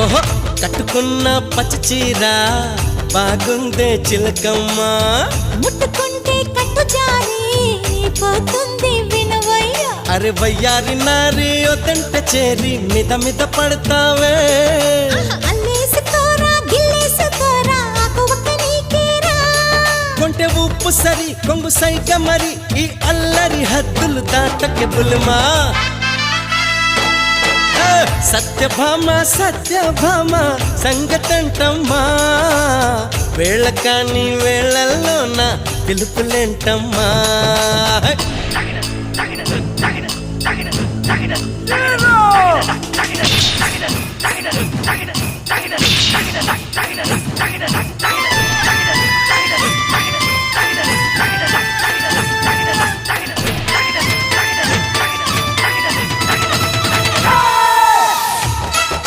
ఓహో కట్టుకున్న పచ్చ చీర బాగుందే చిలకమ్మ ముట్టుకుంటే కట్టు జారి పోతుంది వినవయ్యా అరే వయ్యారి నారి ఒతంట చేరి మిద మిద పడతావే అల్లేసుకోరా గిల్లేసుకోరా ఆకువక్క నీకేరా కొంటె ఉప్పు సరి కొంగు సైక మరి ఈ అల్లరి హద్దులు దాటకే బుల్మా సత్యభామ సంగతంటమ్మా వేళ కాని వేళల్లోన పిలుపులేంటమ్మా